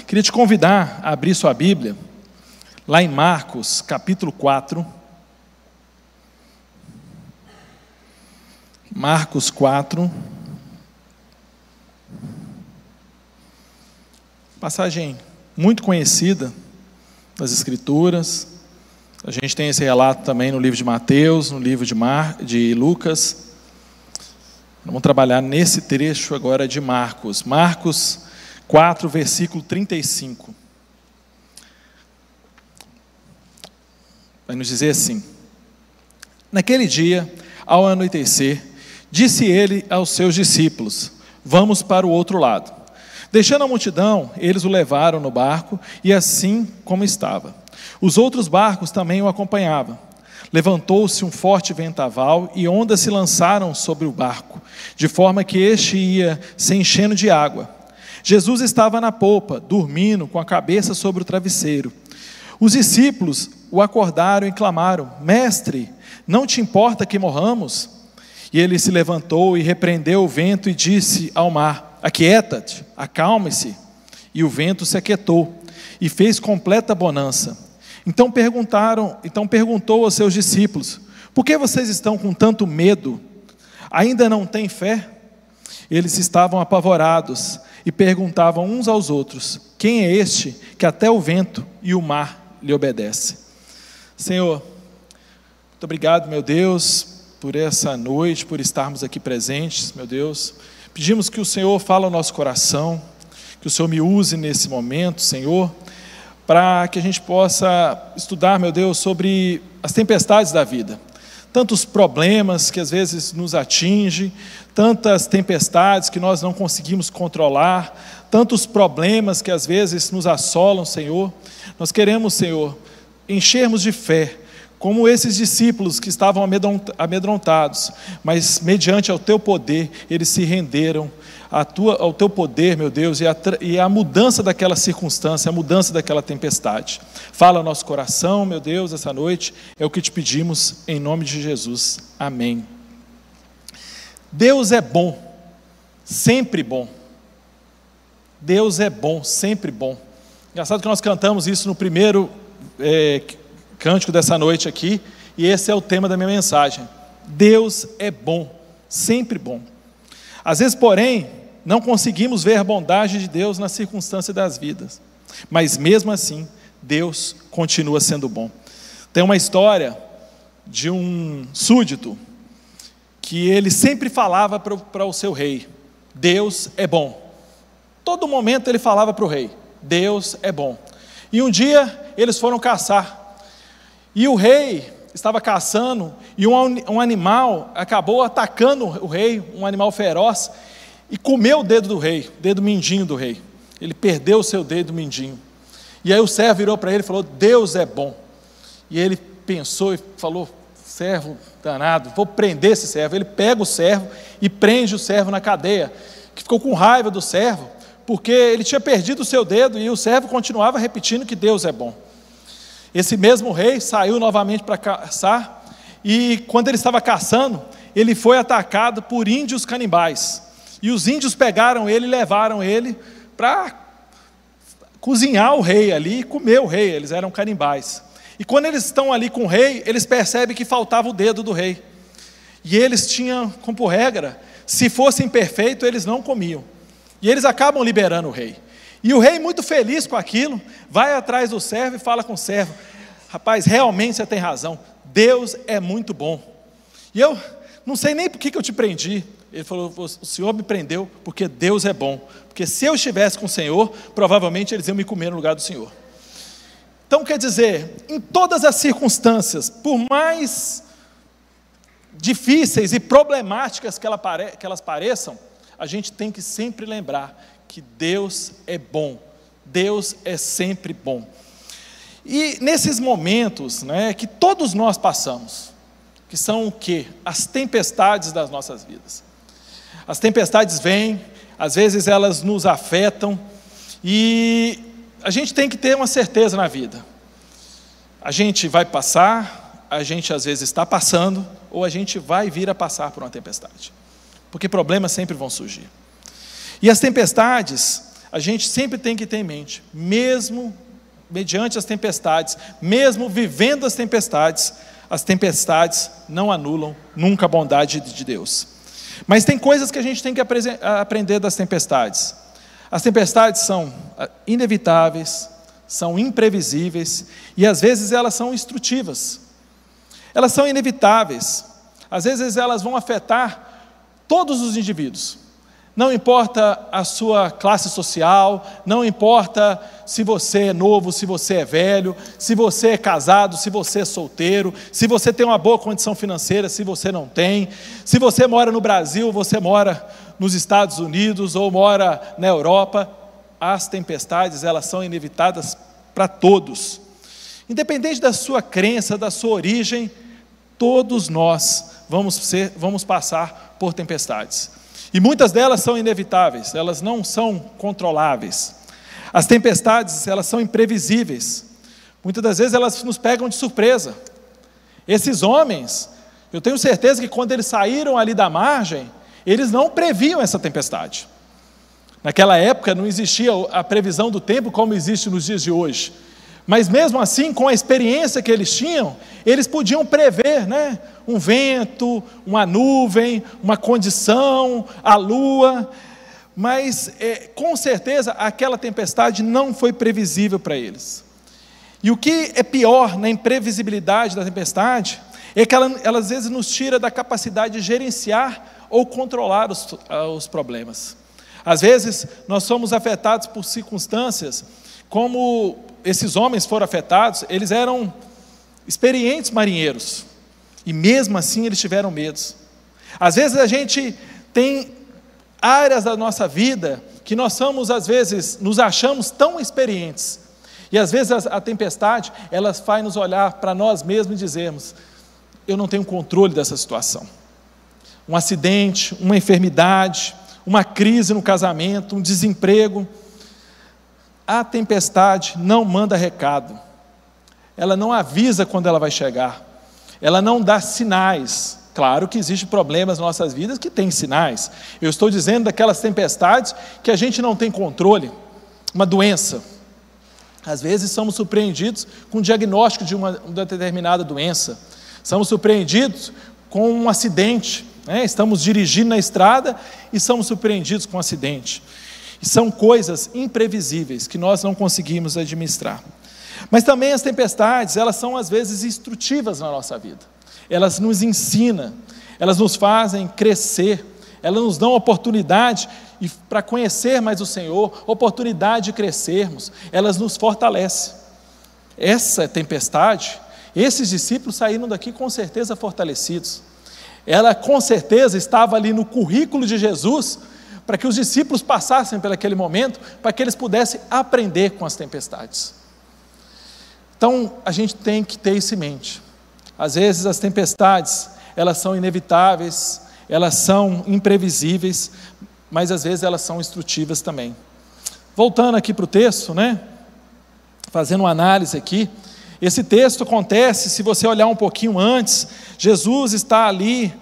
Queria te convidar a abrir sua Bíblia, lá em Marcos, capítulo 4. Marcos 4. Passagem muito conhecida das Escrituras. A gente tem esse relato também no livro de Mateus, no livro de Lucas. Vamos trabalhar nesse trecho agora de Marcos. Marcos 4, versículo 35. Vai nos dizer assim: naquele dia, ao anoitecer, disse ele aos seus discípulos: vamos para o outro lado. Deixando a multidão, eles o levaram no barco, e assim como estava. Os outros barcos também o acompanhavam. Levantou-se um forte vendaval, e ondas se lançaram sobre o barco, de forma que este ia se enchendo de água. Jesus estava na popa, dormindo, com a cabeça sobre o travesseiro. Os discípulos o acordaram e clamaram: Mestre, não te importa que morramos? E ele se levantou e repreendeu o vento e disse ao mar: Aquieta-te, acalme-se. E o vento se aquietou e fez completa bonança. Então perguntou aos seus discípulos: por que vocês estão com tanto medo? Ainda não têm fé? Eles estavam apavorados e perguntavam uns aos outros: quem é este que até o vento e o mar lhe obedecem? Senhor, muito obrigado, meu Deus, por essa noite, por estarmos aqui presentes, meu Deus. Pedimos que o Senhor fale ao nosso coração, que o Senhor me use nesse momento, Senhor, para que a gente possa estudar, meu Deus, sobre as tempestades da vida. Tantos problemas que às vezes nos atingem, tantas tempestades que nós não conseguimos controlar, tantos problemas que às vezes nos assolam, Senhor. Nós queremos, Senhor, enchermos de fé, como esses discípulos que estavam amedrontados, mas mediante ao Teu poder, eles se renderam ao Teu poder, meu Deus, e a mudança daquela circunstância, a mudança daquela tempestade. Fala ao nosso coração, meu Deus, essa noite, é o que te pedimos, em nome de Jesus, amém. Deus é bom, sempre bom. Deus é bom, sempre bom. Engraçado que nós cantamos isso no primeiro cântico dessa noite aqui, e esse é o tema da minha mensagem. Deus é bom, sempre bom. Às vezes, porém, não conseguimos ver a bondade de Deus nas circunstâncias das vidas, mas mesmo assim, Deus continua sendo bom. Tem uma história de um súdito, que ele sempre falava para o seu rei: Deus é bom. Todo momento ele falava para o rei: Deus é bom. E um dia eles foram caçar, e o rei estava caçando, e um animal acabou atacando o rei, um animal feroz, e comeu o dedo do rei, o dedo mindinho do rei. Ele perdeu o seu dedo mindinho. E aí o servo virou para ele e falou: Deus é bom. E ele pensou e falou: servo danado, vou prender esse servo. Ele pega o servo e prende o servo na cadeia, que ficou com raiva do servo, porque ele tinha perdido o seu dedo, e o servo continuava repetindo que Deus é bom. Esse mesmo rei saiu novamente para caçar, e quando ele estava caçando, ele foi atacado por índios canibais, e os índios pegaram ele e levaram ele para cozinhar o rei ali, e comer o rei. Eles eram canibais, e quando eles estão ali com o rei, eles percebem que faltava o dedo do rei, e eles tinham como por regra, se fosse imperfeito, eles não comiam, e eles acabam liberando o rei. E o rei, muito feliz com aquilo, vai atrás do servo e fala com o servo: rapaz, realmente você tem razão, Deus é muito bom. E eu não sei nem por que eu te prendi. Ele falou: o Senhor me prendeu porque Deus é bom. Porque se eu estivesse com o Senhor, provavelmente eles iam me comer no lugar do Senhor. Então quer dizer, em todas as circunstâncias, por mais difíceis e problemáticas que elas pareçam, a gente tem que sempre lembrar que Deus é bom, Deus é sempre bom. E nesses momentos, que todos nós passamos, que são o quê? As tempestades das nossas vidas. As tempestades vêm, às vezes elas nos afetam, e a gente tem que ter uma certeza na vida. A gente vai passar, a gente às vezes está passando, ou a gente vai vir a passar por uma tempestade, porque problemas sempre vão surgir. E as tempestades, a gente sempre tem que ter em mente, mesmo mediante as tempestades, mesmo vivendo as tempestades não anulam nunca a bondade de Deus. Mas tem coisas que a gente tem que aprender das tempestades. As tempestades são inevitáveis, são imprevisíveis e às vezes elas são instrutivas. Elas são inevitáveis, às vezes elas vão afetar todos os indivíduos. Não importa a sua classe social, não importa se você é novo, se você é velho, se você é casado, se você é solteiro, se você tem uma boa condição financeira, se você não tem, se você mora no Brasil, você mora nos Estados Unidos ou mora na Europa, as tempestades, elas são inevitáveis para todos. Independente da sua crença, da sua origem, todos nós vamos passar por tempestades. E muitas delas são inevitáveis, elas não são controláveis. As tempestades, elas são imprevisíveis. Muitas das vezes elas nos pegam de surpresa. Esses homens, eu tenho certeza que quando eles saíram ali da margem, eles não previam essa tempestade. Naquela época não existia a previsão do tempo como existe nos dias de hoje. Mas mesmo assim, com a experiência que eles tinham, eles podiam prever, um vento, uma nuvem, uma condição, a lua, mas com certeza aquela tempestade não foi previsível para eles. E o que é pior na imprevisibilidade da tempestade, é que ela às vezes nos tira da capacidade de gerenciar ou controlar os problemas. Às vezes nós somos afetados por circunstâncias, como esses homens foram afetados, eles eram experientes marinheiros, e mesmo assim eles tiveram medos. Às vezes a gente tem áreas da nossa vida, que nós somos às vezes, nos achamos tão experientes, e às vezes a tempestade, ela faz nos olhar para nós mesmos e dizermos, eu não tenho controle dessa situação. Um acidente, uma enfermidade, uma crise no casamento, um desemprego. A tempestade não manda recado, ela não avisa quando ela vai chegar, ela não dá sinais. Claro que existem problemas nas nossas vidas que têm sinais. Eu estou dizendo daquelas tempestades que a gente não tem controle, uma doença. Às vezes somos surpreendidos com o diagnóstico de uma determinada doença, somos surpreendidos com um acidente, estamos dirigindo na estrada e somos surpreendidos com um acidente. E são coisas imprevisíveis que nós não conseguimos administrar. Mas também as tempestades, elas são às vezes instrutivas na nossa vida. Elas nos ensinam, elas nos fazem crescer, elas nos dão oportunidade para conhecer mais o Senhor, oportunidade de crescermos, elas nos fortalecem. Essa tempestade, esses discípulos saíram daqui com certeza fortalecidos. Ela com certeza estava ali no currículo de Jesus, para que os discípulos passassem por aquele momento, para que eles pudessem aprender com as tempestades. Então, a gente tem que ter isso em mente. Às vezes as tempestades, elas são inevitáveis, elas são imprevisíveis, mas às vezes elas são instrutivas também. Voltando aqui para o texto, fazendo uma análise aqui, esse texto acontece, se você olhar um pouquinho antes, Jesus está ali,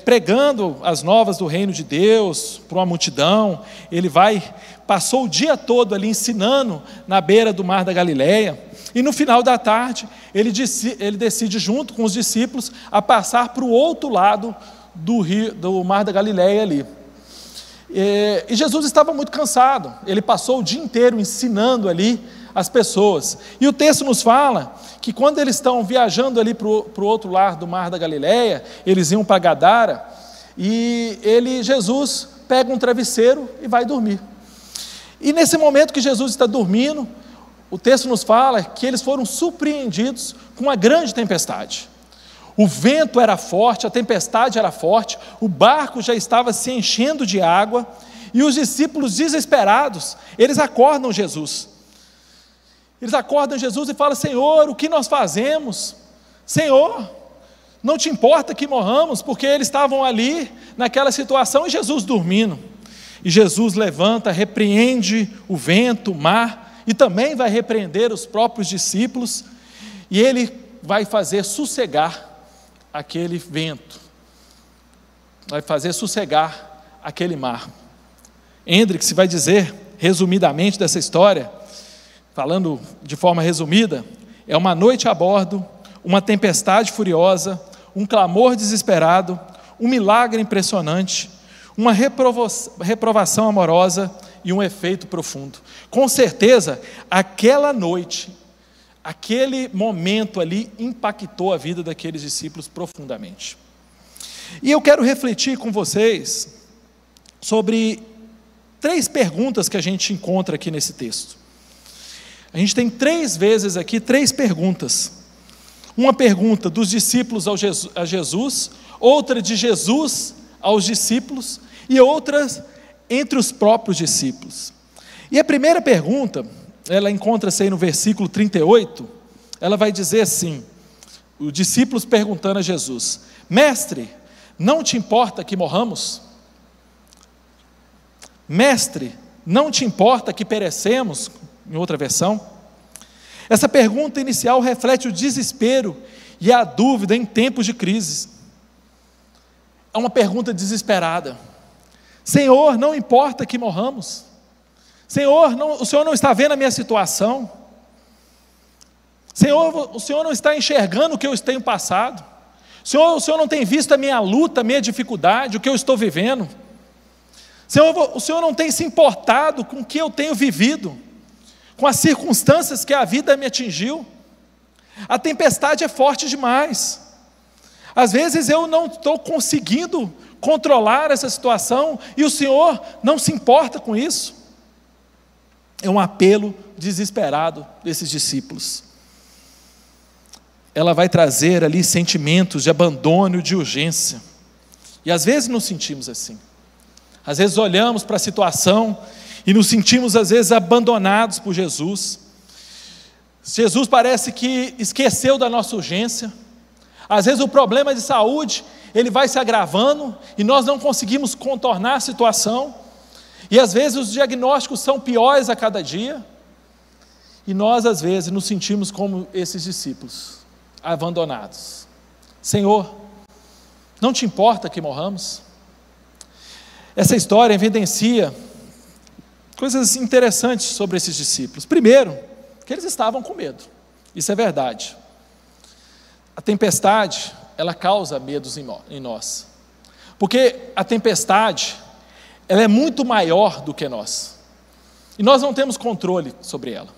pregando as novas do reino de Deus para uma multidão. Ele passou o dia todo ali ensinando na beira do mar da Galileia, e no final da tarde ele decide junto com os discípulos a passar para o outro lado do mar da Galileia ali. E Jesus estava muito cansado, ele passou o dia inteiro ensinando ali as pessoas, e o texto nos fala que quando eles estão viajando ali para o outro lado do mar da Galileia, eles iam para Gadara, e Jesus pega um travesseiro e vai dormir. E nesse momento que Jesus está dormindo, o texto nos fala que eles foram surpreendidos com uma grande tempestade. O vento era forte, a tempestade era forte, o barco já estava se enchendo de água, e os discípulos desesperados, eles acordam Jesus. Eles acordam Jesus e falam, Senhor, o que nós fazemos? Senhor, não te importa que morramos? Porque eles estavam ali, naquela situação, e Jesus dormindo. E Jesus levanta, repreende o vento, o mar, e também vai repreender os próprios discípulos, e ele vai fazer sossegar aquele vento, vai fazer sossegar aquele mar. Hendricks vai dizer, resumidamente dessa história, falando de forma resumida, é uma noite a bordo, uma tempestade furiosa, um clamor desesperado, um milagre impressionante, uma reprovação amorosa e um efeito profundo. Com certeza, aquela noite, aquele momento ali impactou a vida daqueles discípulos profundamente. E eu quero refletir com vocês sobre 3 perguntas que a gente encontra aqui nesse texto. A gente tem 3 vezes aqui 3 perguntas. Uma pergunta dos discípulos a Jesus, outra de Jesus aos discípulos e outras entre os próprios discípulos. E a primeira pergunta, ela encontra-se aí no versículo 38, ela vai dizer assim, os discípulos perguntando a Jesus: Mestre, não te importa que morramos? Mestre, não te importa que perecemos? Em outra versão. Essa pergunta inicial reflete o desespero e a dúvida em tempos de crise. É uma pergunta desesperada. Senhor, não importa que morramos? Senhor, o Senhor não está vendo a minha situação? Senhor, o Senhor não está enxergando o que eu tenho passado? Senhor, o Senhor não tem visto a minha luta, a minha dificuldade, o que eu estou vivendo? Senhor, o Senhor não tem se importado com o que eu tenho vivido, com as circunstâncias que a vida me atingiu? A tempestade é forte demais. Às vezes eu não estou conseguindo controlar essa situação e o Senhor não se importa com isso. É um apelo desesperado desses discípulos. Ela vai trazer ali sentimentos de abandono e de urgência. E às vezes nos sentimos assim. Às vezes olhamos para a situação e nos sentimos às vezes abandonados por Jesus. Jesus parece que esqueceu da nossa urgência. Às vezes o problema de saúde, ele vai se agravando e nós não conseguimos contornar a situação. E às vezes os diagnósticos são piores a cada dia. E nós às vezes nos sentimos como esses discípulos, abandonados. Senhor, não te importa que morramos? Essa história evidencia coisas interessantes sobre esses discípulos. Primeiro, que eles estavam com medo. Isso é verdade. A tempestade, ela causa medos em nós. Porque a tempestade, ela é muito maior do que nós. E nós não temos controle sobre ela.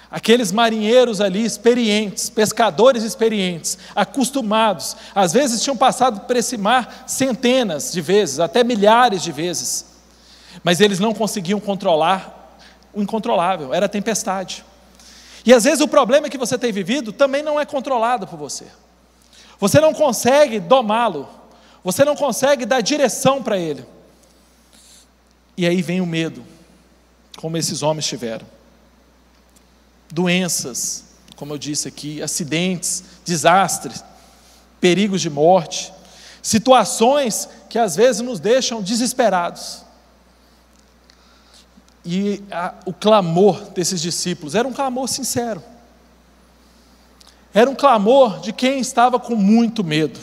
Aqueles marinheiros ali experientes, pescadores experientes, acostumados, às vezes tinham passado por esse mar centenas de vezes, até milhares de vezes. Mas eles não conseguiam controlar o incontrolável, era a tempestade. E às vezes o problema que você tem vivido também não é controlado por você. Você não consegue domá-lo, você não consegue dar direção para ele. E aí vem o medo, como esses homens tiveram. Doenças, como eu disse aqui, acidentes, desastres, perigos de morte, situações que às vezes nos deixam desesperados. E o clamor desses discípulos era um clamor sincero, era um clamor de quem estava com muito medo.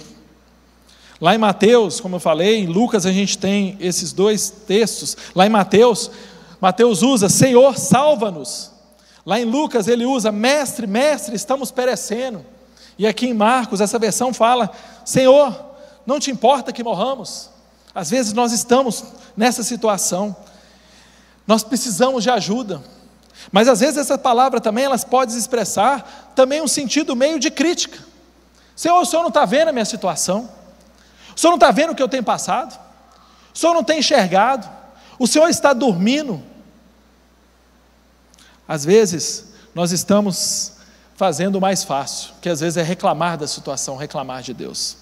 Lá em Mateus, como eu falei, em Lucas a gente tem esses 2 textos. Lá em Mateus usa: Senhor, salva-nos. Lá em Lucas ele usa: Mestre, Mestre, estamos perecendo. E aqui em Marcos essa versão fala: Senhor, não te importa que morramos? Às vezes nós estamos nessa situação, nós precisamos de ajuda, mas às vezes essa palavra também, elas podem expressar também um sentido meio de crítica. Senhor, o Senhor não está vendo a minha situação? O Senhor não está vendo o que eu tenho passado? O Senhor não tem enxergado? O Senhor está dormindo? Às vezes nós estamos fazendo o mais fácil, que às vezes é reclamar da situação, reclamar de Deus.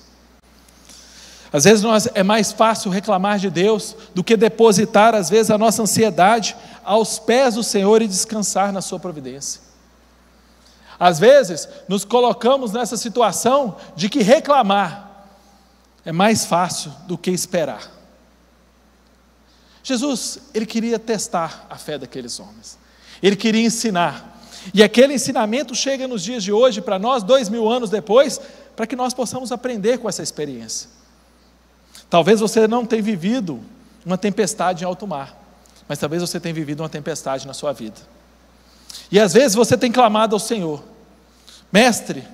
Às vezes é mais fácil reclamar de Deus do que depositar, às vezes, a nossa ansiedade aos pés do Senhor e descansar na sua providência. Às vezes, nos colocamos nessa situação de que reclamar é mais fácil do que esperar. Jesus, ele queria testar a fé daqueles homens. Ele queria ensinar. E aquele ensinamento chega nos dias de hoje para nós, 2000 anos depois, para que nós possamos aprender com essa experiência. Talvez você não tenha vivido uma tempestade em alto mar, mas talvez você tenha vivido uma tempestade na sua vida. E às vezes você tem clamado ao Senhor: Mestre,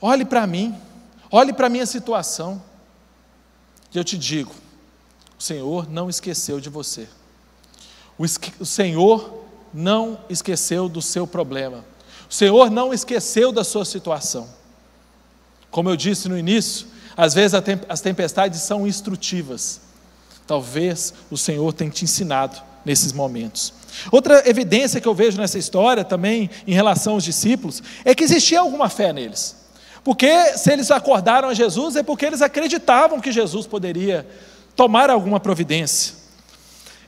olhe para mim, olhe para a minha situação. E eu te digo, o Senhor não esqueceu de você. O Senhor não esqueceu do seu problema. O Senhor não esqueceu da sua situação. Como eu disse no início, às vezes as tempestades são instrutivas. Talvez o Senhor tenha te ensinado nesses momentos. Outra evidência que eu vejo nessa história também, em relação aos discípulos, é que existia alguma fé neles. Porque se eles acordaram a Jesus, é porque eles acreditavam que Jesus poderia tomar alguma providência.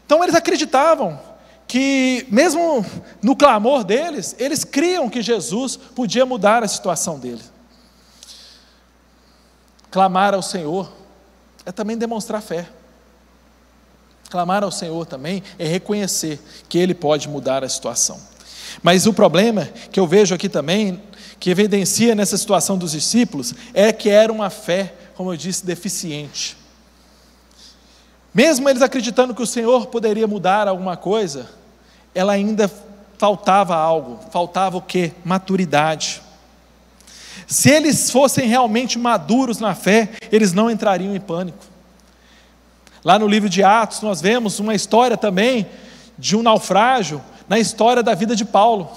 Então eles acreditavam que, mesmo no clamor deles, eles criam que Jesus podia mudar a situação deles. Clamar ao Senhor é também demonstrar fé. Clamar ao Senhor também é reconhecer que Ele pode mudar a situação. Mas o problema que eu vejo aqui também, que evidencia nessa situação dos discípulos, é que era uma fé, como eu disse, deficiente. Mesmo eles acreditando que o Senhor poderia mudar alguma coisa, ela ainda faltava algo. Faltava o quê? Maturidade. Se eles fossem realmente maduros na fé, eles não entrariam em pânico. Lá no livro de Atos nós vemos uma história também de um naufrágio, na história da vida de Paulo.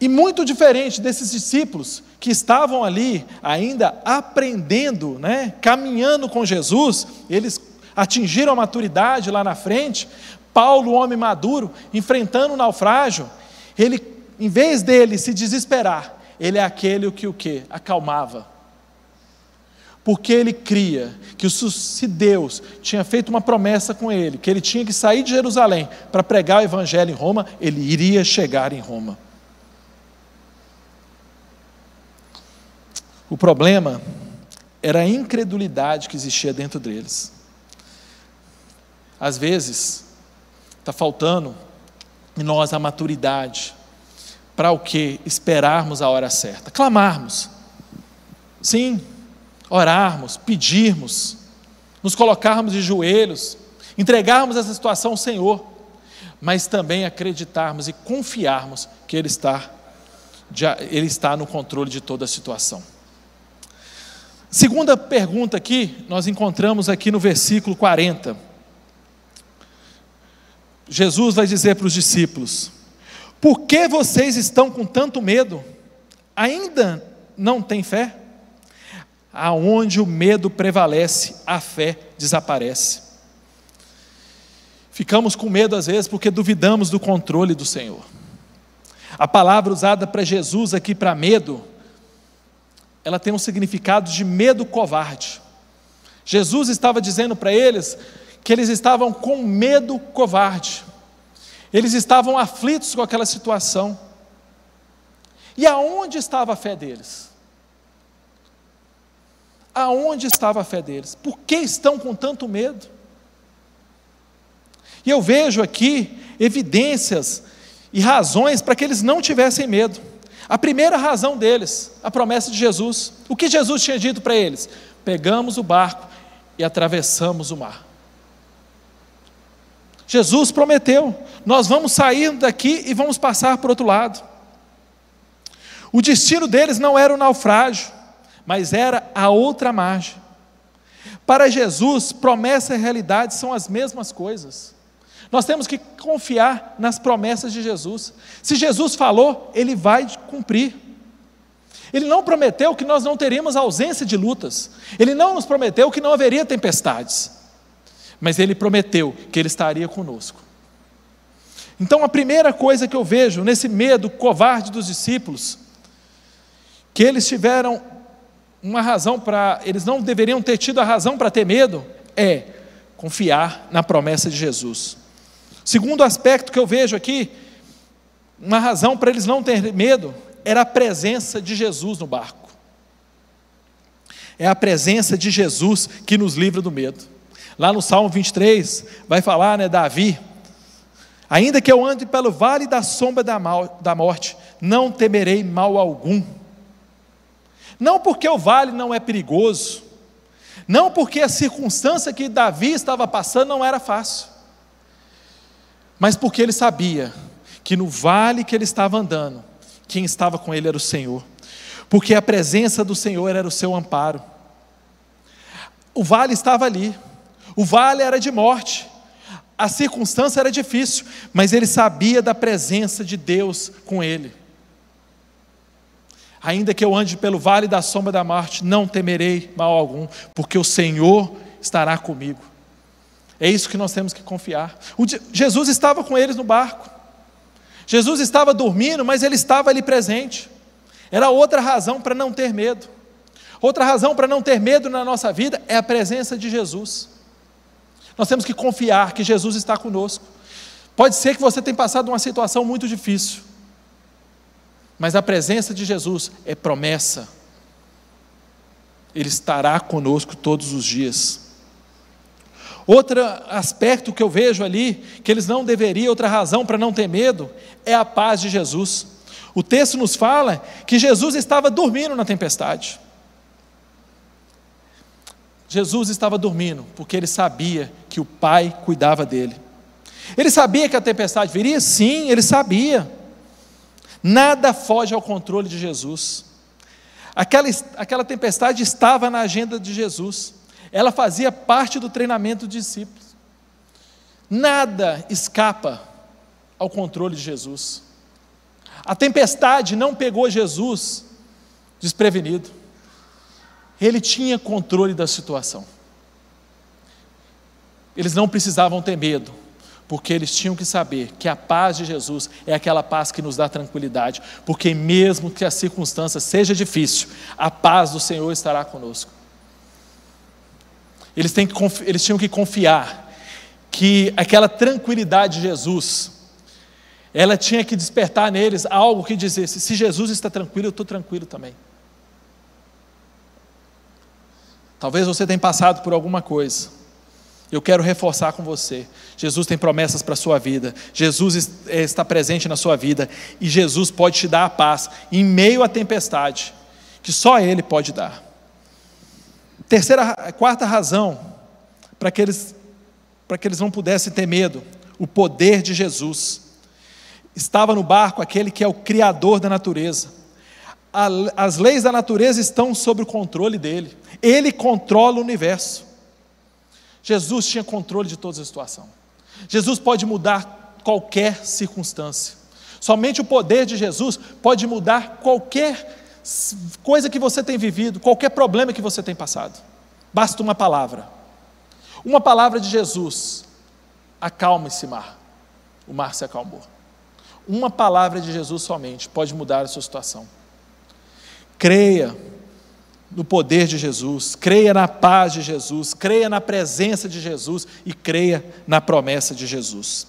E muito diferente desses discípulos que estavam ali ainda aprendendo, caminhando com Jesus, eles atingiram a maturidade lá na frente. Paulo, homem maduro, enfrentando o naufrágio, ele, em vez dele se desesperar, ele é aquele que o quê? Acalmava. Porque ele cria que se Deus tinha feito uma promessa com ele, que ele tinha que sair de Jerusalém para pregar o evangelho em Roma, ele iria chegar em Roma. O problema era a incredulidade que existia dentro deles. Às vezes, está faltando em nós a maturidade, para o que? Esperarmos a hora certa, clamarmos, sim, orarmos, pedirmos, nos colocarmos de joelhos, entregarmos essa situação ao Senhor, mas também acreditarmos e confiarmos que Ele está no controle de toda a situação. Segunda pergunta aqui, nós encontramos aqui no versículo 40. Jesus vai dizer para os discípulos: por que vocês estão com tanto medo? Ainda não têm fé? Aonde o medo prevalece, a fé desaparece. Ficamos com medo às vezes porque duvidamos do controle do Senhor. A palavra usada para Jesus aqui, para medo, ela tem um significado de medo covarde. Jesus estava dizendo para eles que eles estavam com medo covarde. Eles estavam aflitos com aquela situação. E aonde estava a fé deles? Aonde estava a fé deles? Por que estão com tanto medo? E eu vejo aqui evidências e razões para que eles não tivessem medo. A primeira razão deles, a promessa de Jesus. O que Jesus tinha dito para eles? Pegamos o barco e atravessamos o mar. Jesus prometeu: nós vamos sair daqui e vamos passar para o outro lado. O destino deles não era o naufrágio, mas era a outra margem. Para Jesus, promessa e realidade são as mesmas coisas. Nós temos que confiar nas promessas de Jesus. Se Jesus falou, Ele vai cumprir. Ele não prometeu que nós não teríamos ausência de lutas. Ele não nos prometeu que não haveria tempestades. Mas Ele prometeu que Ele estaria conosco. Então a primeira coisa que eu vejo nesse medo covarde dos discípulos, que eles tiveram uma razão eles não deveriam ter tido a razão para ter medo, é confiar na promessa de Jesus. Segundo aspecto que eu vejo aqui, uma razão para eles não terem medo, era a presença de Jesus no barco. É a presença de Jesus que nos livra do medo. Lá no Salmo 23, vai falar, Davi: ainda que eu ande pelo vale da sombra da morte, não temerei mal algum. Não porque o vale não é perigoso, não porque a circunstância que Davi estava passando não era fácil. mas porque ele sabia que no vale que ele estava andando, quem estava com ele era o Senhor, porque a presença do Senhor era o seu amparo. O vale estava ali, o vale era de morte, a circunstância era difícil, mas ele sabia da presença de Deus com ele. Ainda que eu ande pelo vale da sombra da morte, não temerei mal algum, porque o Senhor estará comigo. É isso que nós temos que confiar. Jesus estava com eles no barco, Jesus estava dormindo, mas ele estava ali presente. Era outra razão para não ter medo. Outra razão para não ter medo na nossa vida é a presença de Jesus. Nós temos que confiar que Jesus está conosco. Pode ser que você tenha passado uma situação muito difícil, mas a presença de Jesus é promessa. Ele estará conosco todos os dias. Outro aspecto que eu vejo ali, que eles não deveriam, outra razão para não ter medo, é a paz de Jesus. O texto nos fala que Jesus estava dormindo na tempestade. Jesus estava dormindo, porque ele sabia que o Pai cuidava dele. Ele sabia que a tempestade viria? Sim, ele sabia. Nada foge ao controle de Jesus. Aquela tempestade estava na agenda de Jesus. Ela fazia parte do treinamento dos discípulos. Nada escapa ao controle de Jesus. A tempestade não pegou Jesus desprevenido. Ele tinha controle da situação. Eles não precisavam ter medo, porque eles tinham que saber que a paz de Jesus é aquela paz que nos dá tranquilidade, porque mesmo que a circunstância seja difícil, a paz do Senhor estará conosco. Eles tinham que confiar que aquela tranquilidade de Jesus, ela tinha que despertar neles algo que dizesse: se Jesus está tranquilo, eu estou tranquilo também. Talvez você tenha passado por alguma coisa. Eu quero reforçar com você: Jesus tem promessas para a sua vida, Jesus está presente na sua vida, e Jesus pode te dar a paz em meio à tempestade, que só Ele pode dar. Quarta razão para que eles não pudessem ter medo: o poder de Jesus. Estava no barco aquele que é o Criador da natureza. As leis da natureza estão sob o controle dele. Ele controla o universo. Jesus tinha controle de toda a situação. Jesus pode mudar qualquer circunstância. Somente o poder de Jesus pode mudar qualquer coisa que você tem vivido, qualquer problema que você tem passado. Basta uma palavra. Uma palavra de Jesus: acalma esse mar. O mar se acalmou. Uma palavra de Jesus somente pode mudar a sua situação. Creia no poder de Jesus, creia na paz de Jesus, creia na presença de Jesus e creia na promessa de Jesus.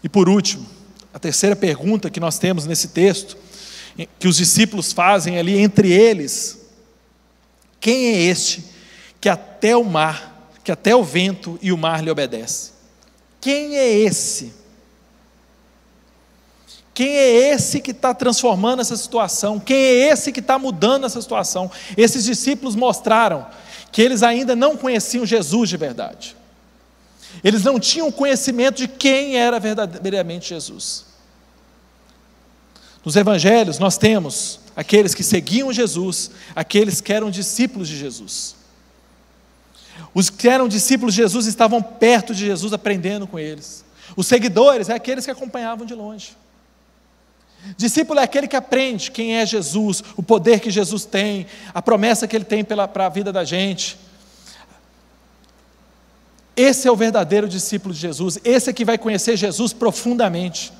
E por último, a terceira pergunta que nós temos nesse texto, que os discípulos fazem ali entre eles: quem é este que até o vento e o mar lhe obedecem? Quem é esse? Quem é esse que está transformando essa situação? Quem é esse que está mudando essa situação? Esses discípulos mostraram que eles ainda não conheciam Jesus de verdade. Eles não tinham conhecimento de quem era verdadeiramente Jesus. Nos evangelhos nós temos aqueles que seguiam Jesus, aqueles que eram discípulos de Jesus. Os que eram discípulos de Jesus estavam perto de Jesus, aprendendo com eles. Os seguidores é aqueles que acompanhavam de longe. Discípulo é aquele que aprende quem é Jesus, o poder que Jesus tem, a promessa que Ele tem para a vida da gente. Esse é o verdadeiro discípulo de Jesus, esse é que vai conhecer Jesus profundamente.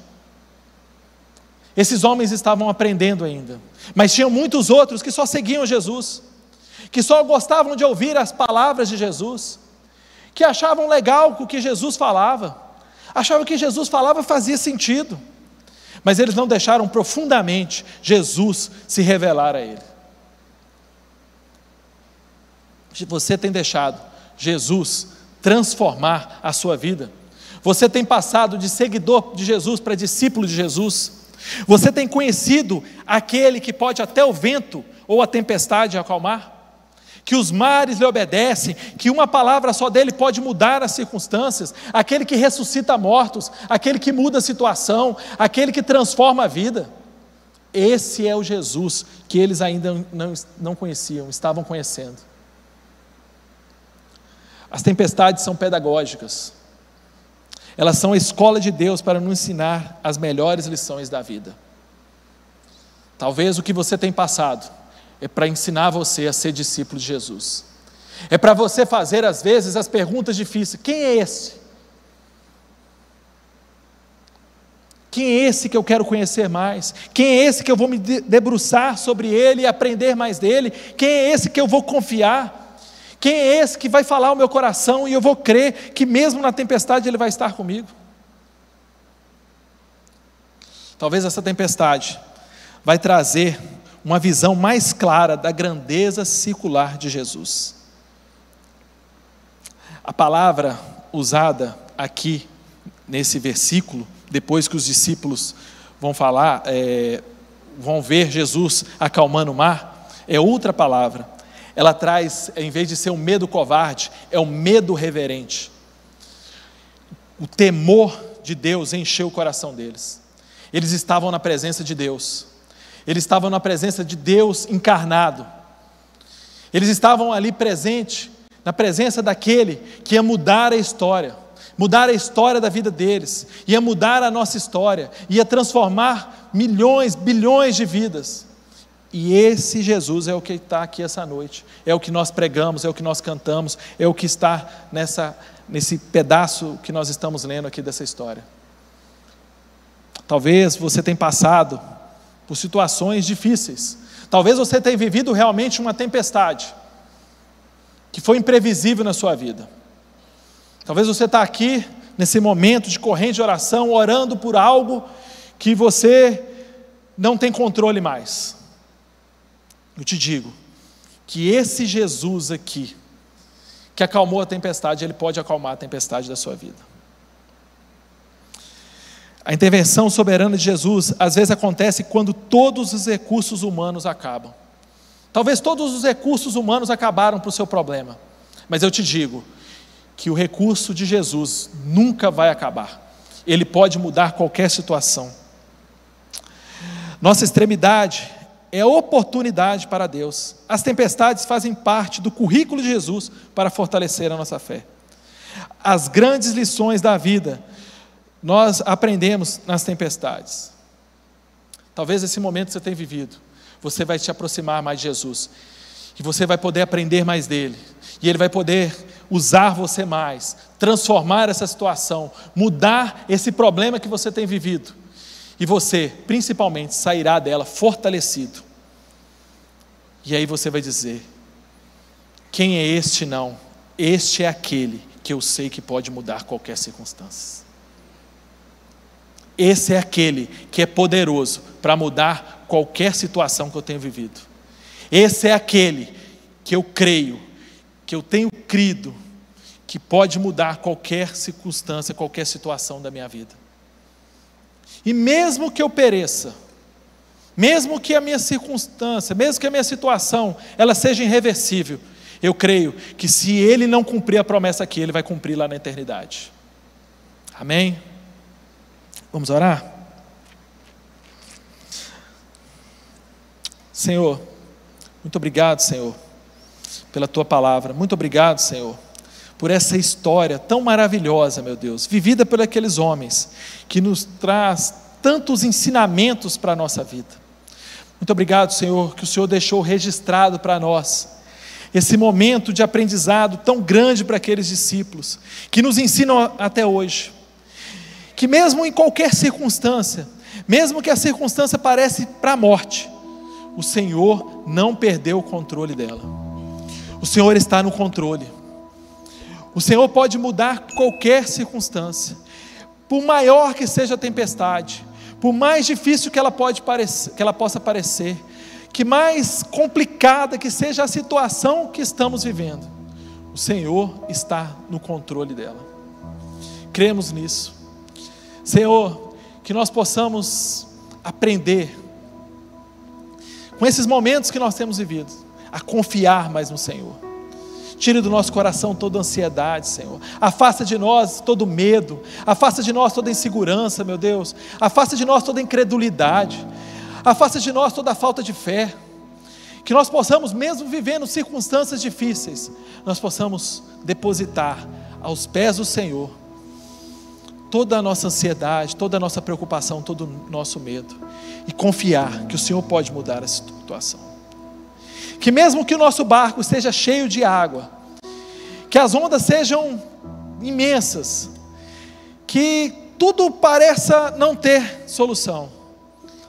Esses homens estavam aprendendo ainda, mas tinham muitos outros que só seguiam Jesus, que só gostavam de ouvir as palavras de Jesus, que achavam legal o que Jesus falava, achavam que Jesus falava fazia sentido, mas eles não deixaram profundamente Jesus se revelar a ele. Você tem deixado Jesus transformar a sua vida? Você tem passado de seguidor de Jesus para discípulo de Jesus? Você tem conhecido aquele que pode até o vento ou a tempestade acalmar? que os mares lhe obedecem, que uma palavra só dele pode mudar as circunstâncias, aquele que ressuscita mortos, aquele que muda a situação, aquele que transforma a vida. Esse é o Jesus que eles ainda não conheciam, estavam conhecendo. As tempestades são pedagógicas, elas são a escola de Deus para nos ensinar as melhores lições da vida. Talvez o que você tem passado é para ensinar você a ser discípulo de Jesus, é para você fazer às vezes as perguntas difíceis: quem é esse? Quem é esse que eu quero conhecer mais? Quem é esse que eu vou me debruçar sobre ele e aprender mais dele? Quem é esse que eu vou confiar? Quem é esse que vai falar o meu coração e eu vou crer que mesmo na tempestade ele vai estar comigo? Talvez essa tempestade vai trazer uma visão mais clara da grandeza circular de Jesus. A palavra usada aqui nesse versículo, depois que os discípulos vão falar, vão ver Jesus acalmando o mar, é outra palavra. Ela traz, em vez de ser um medo covarde, é um medo reverente. O temor de Deus encheu o coração deles. Eles estavam na presença de Deus. Eles estavam na presença de Deus encarnado. Eles estavam ali presentes, na presença daquele que ia mudar a história da vida deles, ia mudar a nossa história, ia transformar milhões, bilhões de vidas. E esse Jesus é o que está aqui essa noite, é o que nós pregamos, é o que nós cantamos, é o que está nesse pedaço que nós estamos lendo aqui dessa história. Talvez você tenha passado por situações difíceis, talvez você tenha vivido realmente uma tempestade, que foi imprevisível na sua vida. Talvez você está aqui, nesse momento de corrente de oração, orando por algo que você não tem controle mais. Eu te digo que esse Jesus aqui, que acalmou a tempestade, ele pode acalmar a tempestade da sua vida. A intervenção soberana de Jesus, às vezes acontece quando todos os recursos humanos acabam. Talvez todos os recursos humanos acabaram para o seu problema, mas eu te digo que o recurso de Jesus nunca vai acabar. Ele pode mudar qualquer situação. Nossa extremidade é oportunidade para Deus. As tempestades fazem parte do currículo de Jesus para fortalecer a nossa fé. As grandes lições da vida nós aprendemos nas tempestades. Talvez esse momento que você tem vivido, você vai te aproximar mais de Jesus, e você vai poder aprender mais dele, e ele vai poder usar você mais, transformar essa situação, mudar esse problema que você tem vivido, e você, principalmente, sairá dela fortalecido. E aí você vai dizer: quem é este não? Este é aquele que eu sei que pode mudar qualquer circunstância. Esse é aquele que é poderoso para mudar qualquer situação que eu tenho vivido. Esse é aquele que eu creio, que eu tenho crido, que pode mudar qualquer circunstância, qualquer situação da minha vida. E mesmo que eu pereça, mesmo que a minha circunstância, mesmo que a minha situação, ela seja irreversível, eu creio que se ele não cumprir a promessa aqui, ele vai cumprir lá na eternidade. Amém? Vamos orar? Senhor, muito obrigado, Senhor, pela tua palavra. Muito obrigado, Senhor, por essa história tão maravilhosa, meu Deus, vivida por aqueles homens, que nos traz tantos ensinamentos para a nossa vida. Muito obrigado, Senhor, que o Senhor deixou registrado para nós esse momento de aprendizado tão grande para aqueles discípulos, que nos ensinam até hoje, que mesmo em qualquer circunstância, mesmo que a circunstância pareça para a morte, o Senhor não perdeu o controle dela. O Senhor está no controle. O Senhor pode mudar qualquer circunstância, por maior que seja a tempestade, por mais difícil que ela possa parecer, que mais complicada que seja a situação que estamos vivendo, o Senhor está no controle dela. Cremos nisso. Senhor, que nós possamos aprender com esses momentos que nós temos vivido, a confiar mais no Senhor. Tire do nosso coração toda ansiedade, Senhor. Afasta de nós todo medo. Afasta de nós toda insegurança, meu Deus. Afasta de nós toda incredulidade. Afasta de nós toda falta de fé. Que nós possamos, mesmo vivendo circunstâncias difíceis, nós possamos depositar aos pés do Senhor toda a nossa ansiedade, toda a nossa preocupação, todo o nosso medo. E confiar que o Senhor pode mudar a situação. Que mesmo que o nosso barco esteja cheio de água, que as ondas sejam imensas, que tudo pareça não ter solução,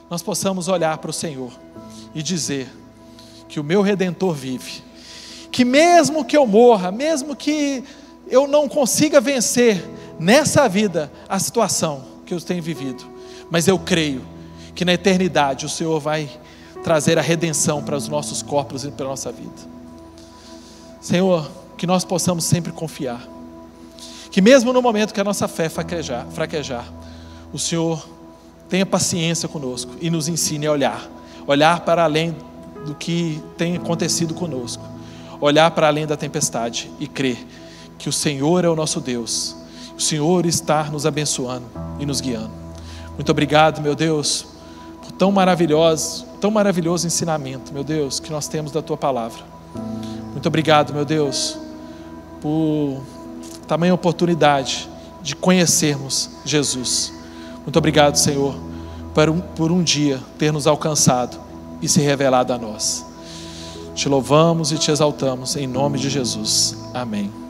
nós possamos olhar para o Senhor e dizer que o meu Redentor vive, que mesmo que eu morra, mesmo que eu não consiga vencer nessa vida a situação que eu tenho vivido, mas eu creio que na eternidade o Senhor vai trazer a redenção para os nossos corpos e para a nossa vida. Senhor, que nós possamos sempre confiar, que mesmo no momento que a nossa fé fraquejar, o Senhor tenha paciência conosco e nos ensine a olhar para além do que tem acontecido conosco, olhar para além da tempestade e crer que o Senhor é o nosso Deus, o Senhor está nos abençoando e nos guiando. Muito obrigado, meu Deus, por tão maravilhoso ensinamento, meu Deus, que nós temos da Tua Palavra. Muito obrigado, meu Deus, por tamanha oportunidade de conhecermos Jesus. Muito obrigado, Senhor, por um dia ter nos alcançado e se revelado a nós. Te louvamos e te exaltamos em nome de Jesus. Amém.